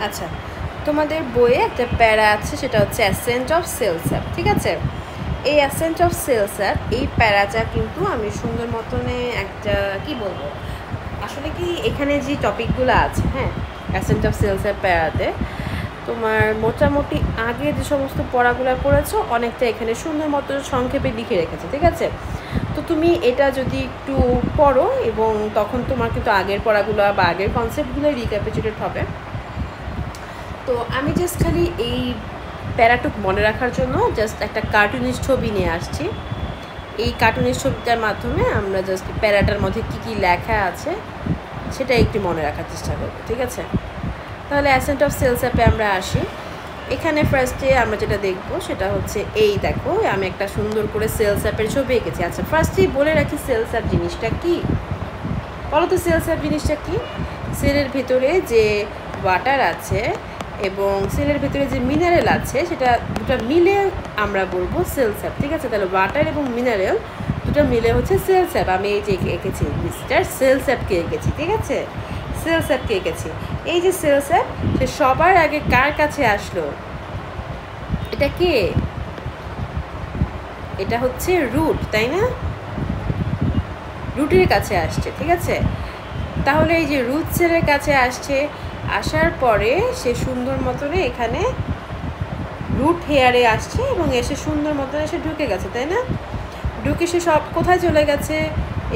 আচ্ছা, তোমাদের বইয়ে একটা প্যারা আছে, সেটা হচ্ছে অ্যাসেন্ট অফ সেলস অ্যাপ। ঠিক আছে, এই অ্যাসেন্ট অফ সেলস অ্যাপ এই প্যারাটা কিন্তু আমি সুন্দর মতনে একটা কি বলবো, আসলে কি এখানে যে টপিকগুলো আছে, হ্যাঁ, অ্যাসেন্ট অফ সেলস-অ্যাপ প্যারাতে তোমার মোটামুটি আগে যে সমস্ত পড়াগুলো পড়েছো অনেকটা এখানে সুন্দর মতো সংক্ষেপে লিখে রেখেছে। ঠিক আছে, তো তুমি এটা যদি একটু পড়ো এবং তখন তোমার কিন্তু আগের পড়াগুলো বা আগের কনসেপ্টগুলো রিক্যাপিচুলেট হবে। তো আমি জাস্ট খালি এই প্যারাটুক মনে রাখার জন্য জাস্ট একটা কার্টুনিশ ছবি নিয়ে আসছি। এই কার্টুনিশ ছবিটার মাধ্যমে আমরা জাস্ট প্যারাটার মধ্যে কী কী লেখা আছে সেটা একটু মনে রাখার চেষ্টা করবো। ঠিক আছে, তাহলে অ্যাসেন্ট অফ সেলস-অ্যাপে আমরা আসি। এখানে ফার্স্টে আমরা যেটা দেখবো সেটা হচ্ছে এই দেখো, আমি একটা সুন্দর করে সেলস-অ্যাপের ছবি এঁকেছি। আচ্ছা, ফার্স্টেই বলে রাখি সেলস-অ্যাপ জিনিসটা কি। বলো তো সেলস-অ্যাপ জিনিসটা কি? সেলের ভিতরে যে ওয়াটার আছে এবং সেলের ভিতরে যে মিনারেল আছে সেটা দুটো মিলে আমরা বলবো সেলস-অ্যাপ। ঠিক আছে, তাহলে ওয়াটার এবং মিনারেল দুটো মিলে হচ্ছে সেলস-অ্যাপ। আমি এই যে এঁকেছি মিস্টার সেলস-অ্যাপকে এঁকেছি। ঠিক আছে, সেলস-অ্যাপকে এঁকেছি। এই যে সেলস-অ্যাপ, সে সবার আগে কার কাছে আসলো? এটা কে? এটা হচ্ছে রুট, তাই না? রুটের কাছে আসছে। ঠিক আছে, তাহলে এই যে রুট সেলের কাছে আসছে, আসার পরে সে সুন্দর মতনে এখানে রুট হেয়ারে আসছে এবং এসে সুন্দর মতন এসে ঢুকে গেছে, তাই না? ঢুকে সে সব কোথায় চলে গেছে?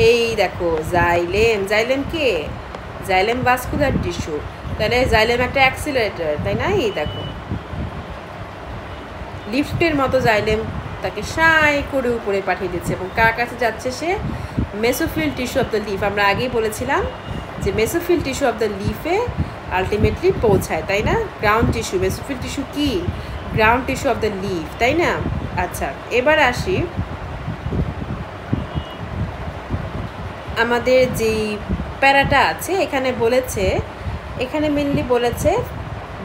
এই দেখো জাইলেম। জাইলেম কে? Xylem vascular tissue. তাহলে জাইলেম একটা অ্যাক্সিলারেটর, তাই না? এই দেখো লিফটের মতো জাইলেম তাকে সাই করে উপরে পাঠিয়ে দিচ্ছে। এবং কার কাছে যাচ্ছে সে? Mesophyll tissue of the leaf. আমরা আগেই বলেছিলাম যে মেসোফিল টিস্যু অফ দ্য লিফে আলটিমেটলি পৌঁছায়, তাই না? গ্রাউন্ড টিস্যু, মেসোফিল টিস্যু কি? Ground tissue of the leaf, তাই না? আচ্ছা, এবার আসি আমাদের যেই প্যারাটা আছে। এখানে বলেছে, এখানে মেনলি বলেছে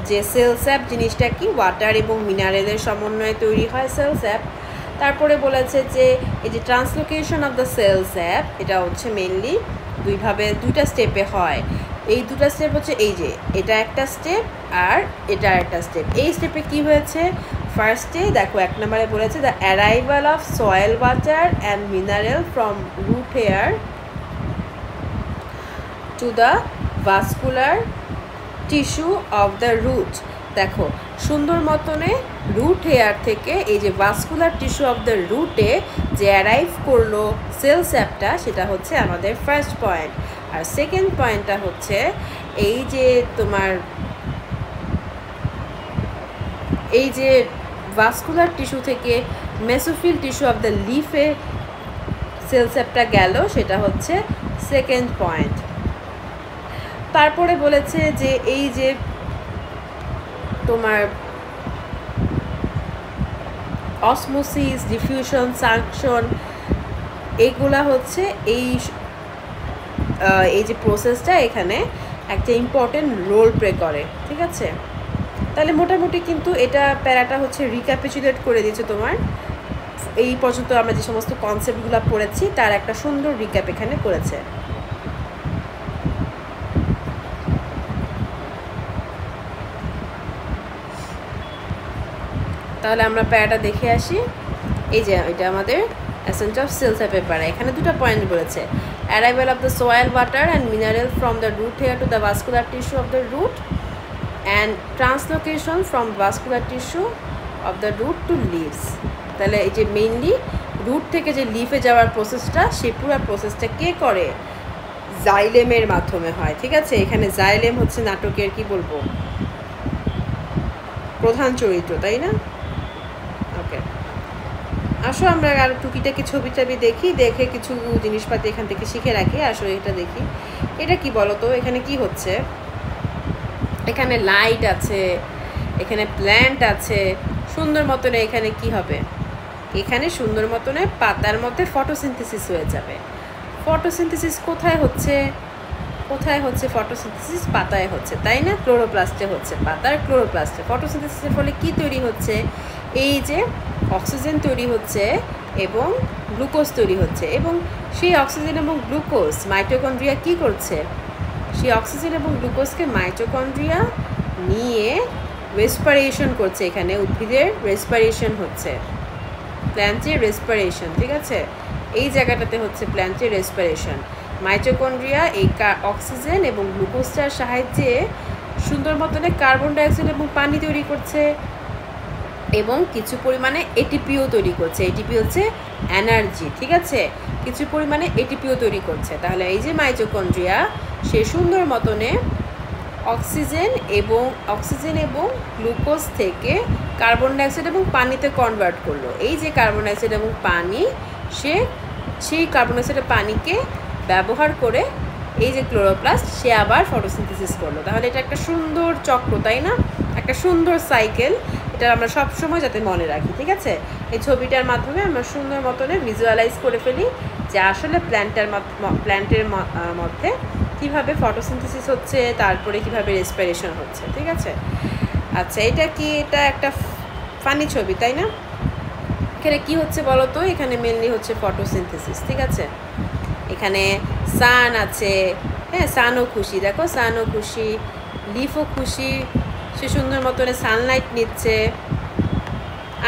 যে সেলস-অ্যাপ জিনিসটা কি, ওয়াটার এবং মিনারেলের সমন্বয়ে তৈরি হয় সেলস-অ্যাপ। তারপরে বলেছে যে এই যে ট্রান্সলোকেশন অফ দ্য সেলস-অ্যাপ, এটা হচ্ছে মেনলি দুইটা স্টেপে হয়। এই দুটা স্টেপ হচ্ছে এই যে এটা একটা স্টেপ আর এটা একটা স্টেপ। এই স্টেপে কি হয়েছে? ফার্স্টে দেখো 1 নম্বরে বলেছে the arrival of soil water and mineral from root hair to the vascular tissue of the root. দেখো সুন্দর মতনে রুট হেয়ার থেকে এই যে ভাস্কুলার টিস্যু অফ দ্য রুটে যে অ্যারাইভ করলো সেলস-অ্যাপটা, সেটা হচ্ছে আমাদের ফার্স্ট পয়েন্ট। আর সেকেন্ড পয়েন্টটা হচ্ছে এই যে তোমার এই যে ভাস্কুলার টিস্যু থেকে মেসোফিল টিস্যু অফ দ্য লিফে সেলস-অ্যাপটা গেল, সেটা হচ্ছে সেকেন্ড পয়েন্ট। তারপরে বলেছে যে এই যে তোমার অসমোসিস, ডিফিউশন, সাকশন, এইগুলা হচ্ছে এই যে প্রসেসটা এখানে একটা ইম্পর্টেন্ট রোল প্লে করে। ঠিক আছে, তাহলে মোটামুটি কিন্তু এটা প্যারাটা হচ্ছে রিক্যাপিচুলেট করে দিয়েছে তোমার। এই পর্যন্ত আমরা যে সমস্ত কনসেপ্টগুলো পড়েছি তার একটা সুন্দর রিক্যাপ এখানে করেছে। তাহলে আমরা প্যারাটা দেখে আসি। এই যে এটা আমাদের অ্যাসেন্ট অফ সেলস-অ্যাপের প্যারা। এখানে দুটো পয়েন্ট বলেছে, arrival of the soil water and mineral from the root hair to the vascular tissue of the root and translocation from vascular tissue of the root to leaves. তাহলে এই যে mainly root থেকে যে লিফে যাওয়ার প্রসেসটা, সেই পুরো প্রসেসটা কে করে? জাইলেমের মাধ্যমে হয়। ঠিক আছে, এখানে জাইলেম হচ্ছে নাটকের কি বলবো, প্রধান চরিত্র, তাই না? ওকে, আসো আমরা আর টুকিটাকি ছবি টবি দেখি, দেখে কিছু জিনিসপাতি এখান থেকে শিখে রাখি। আসলে এটা দেখি, এটা কি বলো তো, এখানে কি হচ্ছে? এখানে লাইট আছে, এখানে প্ল্যান্ট আছে সুন্দর মতনে। এখানে কি হবে? এখানে সুন্দর মতনে পাতার মধ্যে ফটোসিনথেসিস হয়ে যাবে। ফটোসিনথেসিস কোথায় হচ্ছে? কোথায় হচ্ছে ফটোসিনথেসিস? পাতায় হচ্ছে, তাই না? ক্লোরোপ্লাস্টে হচ্ছে, পাতার ক্লোরোপ্লাস্টে। ফটোসিনথেসিসের ফলে কি তৈরি হচ্ছে? এই যে অক্সিজেন তৈরি হচ্ছে এবং গ্লুকোজ তৈরি হচ্ছে। এবং সেই অক্সিজেন এবং গ্লুকোজ মাইটোকন্ড্রিয়া কি করছে? সেই অক্সিজেন এবং গ্লুকোজকে মাইটোকন্ড্রিয়া নিয়ে রেসপিরেশন করছে, এখানে উদ্ভিদের রেসপিরেশন হচ্ছে, প্ল্যান্টের রেসপিরেশন, ঠিক আছে, এই জায়গাটাতে হচ্ছে প্ল্যান্টের রেসপিরেশন। মাইটোকন্ড্রিয়া এই অক্সিজেন এবং গ্লুকোজটার সাহায্যে সুন্দর মতনে কার্বন ডাইঅক্সাইড এবং পানি তৈরি করছে এবং কিছু পরিমাণে এটিপিও তৈরি করছে। এটিপি হচ্ছে এনার্জি, ঠিক আছে, কিছু পরিমাণে এটিপিও তৈরি করছে। তাহলে এই যে মাইটোকন্ড্রিয়া সে সুন্দর মতনে অক্সিজেন এবং গ্লুকোজ থেকে কার্বন ডাইঅক্সাইড এবং পানিতে কনভার্ট করলো। এই যে কার্বন ডাইঅক্সাইড এবং পানি, সেই কার্বন ডাইঅক্সাইডের পানিকে ব্যবহার করে এই যে ক্লোরোপ্লাস্ট সে আবার ফটোসিনথেসিস করলো। তাহলে এটা একটা সুন্দর চক্র, তাই না, একটা সুন্দর সাইকেল। এটা আমরা সবসময় যাতে মনে রাখি, ঠিক আছে। এই ছবিটার মাধ্যমে আমরা সুন্দর মতনে ভিজুয়ালাইজ করে ফেলি যে আসলে প্ল্যান্টের মধ্যে কীভাবে ফটোসিনথেসিস হচ্ছে, তারপরে কীভাবে রেসপিরেশন হচ্ছে, ঠিক আছে। আচ্ছা, এটা একটা ফানি ছবি, তাই না। এখানে কি হচ্ছে বলো তো, এখানে মেনলি হচ্ছে ফটোসিনথেসিস, ঠিক আছে। এখানে সান আছে, হ্যাঁ, সানও খুশি, দেখো সানও খুশি, লিফও খুশি, সে সুন্দর মতনে সানলাইট নিচ্ছে।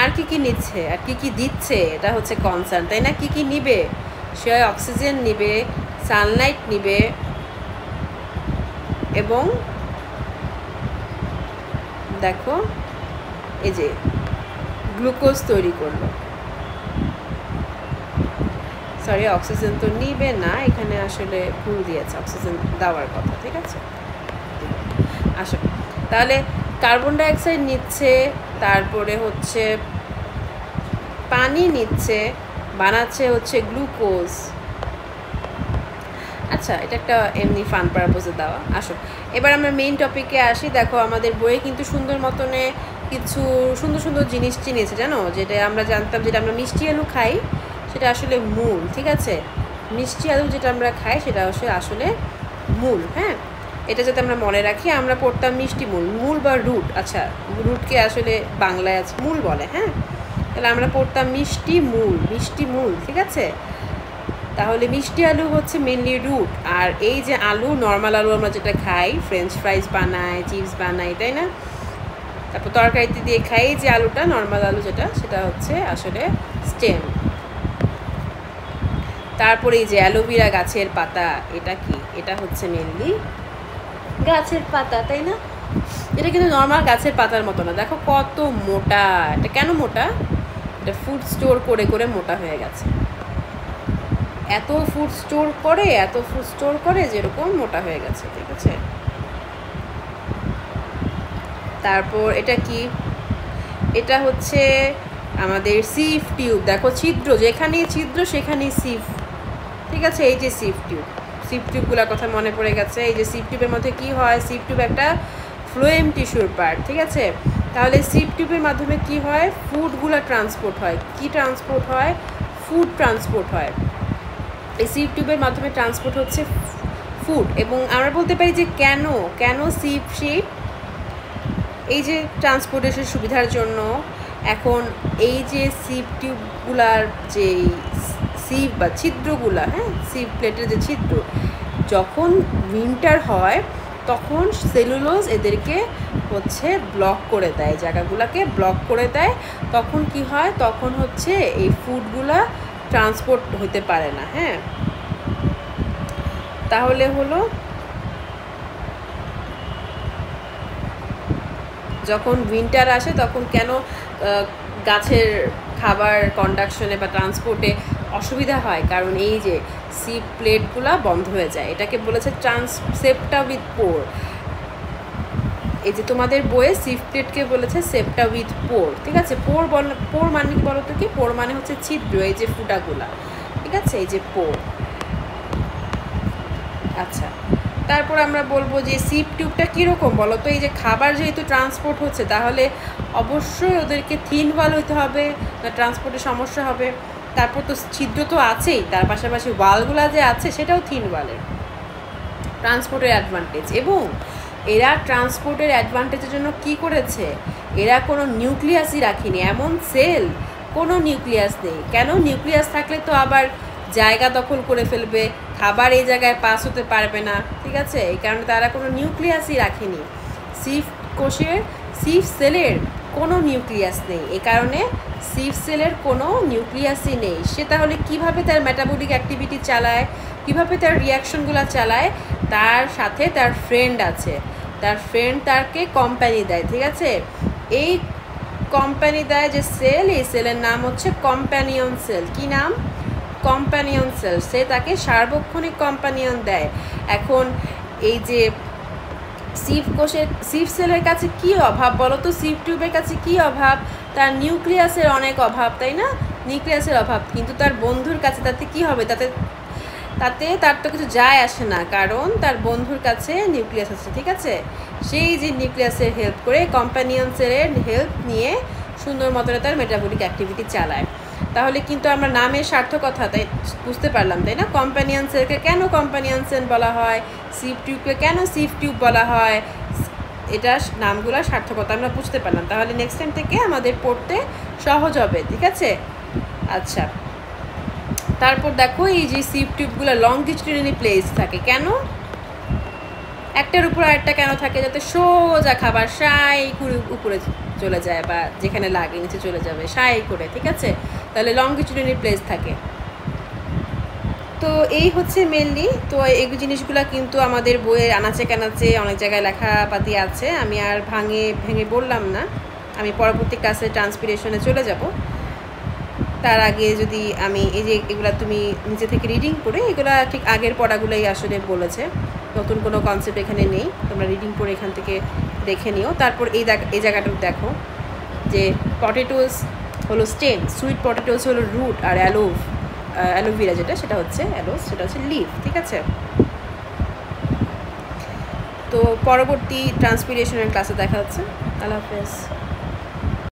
আর কি নিচ্ছে, আর কি দিচ্ছে, এটা হচ্ছে কনসার্ন, তাই না। কি নিবে, সে অক্সিজেন নিবে, সানলাইট নিবে এবং দেখো এই যে গ্লুকোজ তৈরি করলো, সরি অক্সিজেন তো নিবে না, এখানে আসলে ভুল দিয়েছে, অক্সিজেন দেওয়ার কথা, ঠিক আছে। আসলে তাহলে কার্বন ডাইঅক্সাইড নিচ্ছে, তারপরে হচ্ছে পানি নিচ্ছে, বানাচ্ছে হচ্ছে গ্লুকোজ। আচ্ছা, এটা একটা এমনি ফান পারপোজে দেওয়া। আসো এবার আমরা মেইন টপিকে আসি। দেখো আমাদের বইয়ে কিন্তু সুন্দর মতনে কিছু সুন্দর সুন্দর জিনিস চিনেছে, জানো, যেটা আমরা জানতাম, যেটা আমরা মিষ্টি আলু খাই সেটা আসলে মূল, ঠিক আছে। মিষ্টি আলু যেটা আমরা খাই সেটা আসলে মূল, হ্যাঁ, এটা যাতে আমরা মনে রাখি। আমরা পড়তাম মিষ্টি মূল বা রুট। আচ্ছা, রুটকে আসলে বাংলায় আছে মূল বলে, হ্যাঁ, তাহলে আমরা পড়তাম মিষ্টি মূল, ঠিক আছে। তাহলে মিষ্টি আলু হচ্ছে মেনলি রুট, আর এই যে আলু, নর্মাল আলু আমরা যেটা খাই, ফ্রেঞ্চ ফ্রাইজ বানাই, চিপস বানাই, তাই না, তারপর তরকারিতে দিয়ে খাই, যে আলুটা নর্মাল আলু যেটা, সেটা হচ্ছে আসলে স্টেম। তারপরে এই যে অ্যালোভেরা গাছের পাতা, এটা কি, এটা হচ্ছে মেনলি গাছের পাতা, তাই না। এটা কিন্তু নর্মাল গাছের পাতার মতো না, দেখো কত মোটা। এটা কেন মোটা, এটা ফুড স্টোর করে মোটা হয়ে গেছে। এত ফুড স্টোর করে যেরকম মোটা হয়ে গেছে, ঠিক আছে। তারপর এটা কি, এটা হচ্ছে আমাদের সিভ টিউব। দেখো ছিদ্র, যেখানেই ছিদ্র সেখানেই সিভ, ঠিক আছে। এই যে সিভ টিউবগুলোর কথা মনে পড়ে গেছে। এই যে সিভ টিউবের মধ্যে কি হয়, সিভ টিউব একটা ফ্লোয়েম টিস্যুর পার্ট, ঠিক আছে। তাহলে সিভ টিউবের মাধ্যমে কি হয়, ফুডগুলো ট্রান্সপোর্ট হয়। কি ট্রান্সপোর্ট হয়, ফুড ট্রান্সপোর্ট হয়। এই সিভ টিউবের মাধ্যমে ট্রান্সপোর্ট হচ্ছে ফুড। এবং আমরা বলতে পারি যে কেন সিভ শেপ, এই যে ট্রান্সপোর্টেশন সুবিধার জন্য। এখন এই যে সিভ টিউবগুলার যে সিভ বা ছিদ্রগুলা, হ্যাঁ, সিভ প্লেটের যে ছিদ্র, যখন উইন্টার হয় তখন সেলুলোজ এদেরকে হচ্ছে ব্লক করে দেয়, জায়গাগুলোকে ব্লক করে দেয়। তখন কি হয়, তখন হচ্ছে এই ফুডগুলা ট্রান্সপোর্ট হতে পারে না, হ্যাঁ। তাহলে হলো যখন উইন্টার আসে তখন কেন গাছের খাবার কন্ডাকশনে বা ট্রান্সপোর্টে অসুবিধা হয়, কারণ এই যে সিভ প্লেটগুলো বন্ধ হয়ে যায়। এটাকে বলেছে সেপ্টা উইথ পোর। এই যে তোমাদের বইয়ে সিভ প্লেটকে বলেছে সেপ্টা উইথ পোর, ঠিক আছে। পোর মানে কি বলো তো, কি পোর মানে হচ্ছে ছিদ্র, এই যে ফুটাগুলা, ঠিক আছে, এই যে পোর। আচ্ছা, তারপর আমরা বলবো যে সিভ টিউবটা কীরকম বলো তো। এই যে খাবার যেহেতু ট্রান্সপোর্ট হচ্ছে, তাহলে অবশ্যই ওদেরকে থিন ওয়াল হতে হবে, ট্রান্সপোর্টের সমস্যা হবে। তারপর তো ছিদ্র তো আছেই, তার পাশাপাশি ওয়ালগুলা যে আছে সেটাও থিন ওয়ালের, ট্রান্সপোর্টের অ্যাডভান্টেজ। এবং এরা ট্রান্সপোর্টের অ্যাডভান্টেজের জন্য কি করেছে, এরা কোনো নিউক্লিয়াসই রাখিনি, এমন সেল কোনো নিউক্লিয়াস নেই। কেন, নিউক্লিয়াস থাকলে তো আবার জায়গা দখল করে ফেলবে, খাবার এই জায়গায় পাস হতে পারবে না, ঠিক আছে। এই কারণে তারা কোনো নিউক্লিয়াসই রাখেনি। সিভ কোষের সিভ সেলের কোনো নিউক্লিয়াস নেই, এই কারণে সিভ সেলের কোনো নিউক্লিয়াসই নেই। সে তাহলে কীভাবে তার মেটাবলিক অ্যাক্টিভিটি চালায়, কীভাবে তার রিয়াকশনগুলো চালায়? তার সাথে তার ফ্রেন্ড আছে, তার ফ্রেন্ড তাকে কোম্পানি দেয়, ঠিক আছে? এই কোম্পানি দেয় যে সেল, এই সেলের নাম হচ্ছে কম্প্যানিয়ন সেল। কি নাম? Companion sell. সে তাকে সার্বক্ষণিক কম্প্যানিয়ন দেয়। এখন এই যে সিভ সেলের কাছে কি অভাব বলো তো? সিভ টিউবের কাছে কি অভাব? তার নিউক্লিয়াসের অনেক অভাব, তাই না? নিউক্লিয়াসের অভাব। কিন্তু তার বন্ধুর কাছে তাতে কি হবে? তাতে তার তো কিছু যায় আসে না, কারণ তার বন্ধুর কাছে নিউক্লিয়াস আছে, ঠিক আছে? সেই যে নিউক্লিয়াসের হেল্প করে, কম্প্যানিয়ন সেলের হেল্প নিয়ে সুন্দর মতনে তার মেটাবলিক অ্যাক্টিভিটি চালায়। তাহলে কিন্তু আমরা নামের সার্থকতা তাই বুঝতে পারলাম, তাই না? কম্প্যানিয়ন সেলকে কেন কম্প্যানিয়ন সেল বলা হয়, সিভ টিউবকে কেন সিভ টিউব বলা হয়, এটা নামগুলোর সার্থকতা আমরা বুঝতে পারলাম। তাহলে নেক্সট টাইম থেকে আমাদের পড়তে সহজ হবে, ঠিক আছে? আচ্ছা, তারপর দেখো এই যে সিভ টিউবগুলো লংজিটিউডিনালি প্লেস থাকে, কেন? একটার উপর আরেকটা কেন থাকে? যাতে সোজা খাবার সাই করে উপরে চলে যায়, বা যেখানে লাগে নিচে চলে যাবে সাই করে, ঠিক আছে? তাহলে লংজিটিউডিনালি প্লেস থাকে। তো এই হচ্ছে মেনলি। তো এই জিনিসগুলো কিন্তু আমাদের বইয়ের আনাচে কানাচে অনেক জায়গায় লেখাপাতি আছে, আমি আর ভেঙে বললাম না। আমি পরবর্তী ক্লাসে ট্রান্সপিরেশনে চলে যাব। তার আগে যদি আমি এই যে এগুলা তুমি নিচে থেকে রিডিং করে, এগুলা ঠিক আগের পড়াগুলোই আসলে বলেছে, নতুন কোনো কনসেপ্ট এখানে নেই। তোমরা রিডিং করে এখান থেকে দেখে নিও। তারপর এই জায়গাটা দেখো যে পটেটোস হলো স্টেম, সুইট পটেটোস হলো রুট, আর অ্যালোভেরা সেটা হচ্ছে লিফ, ঠিক আছে? তো পরবর্তী ট্রান্সপিরেশনের ক্লাসে দেখা হচ্ছে। আল্লাহ হাফেজ।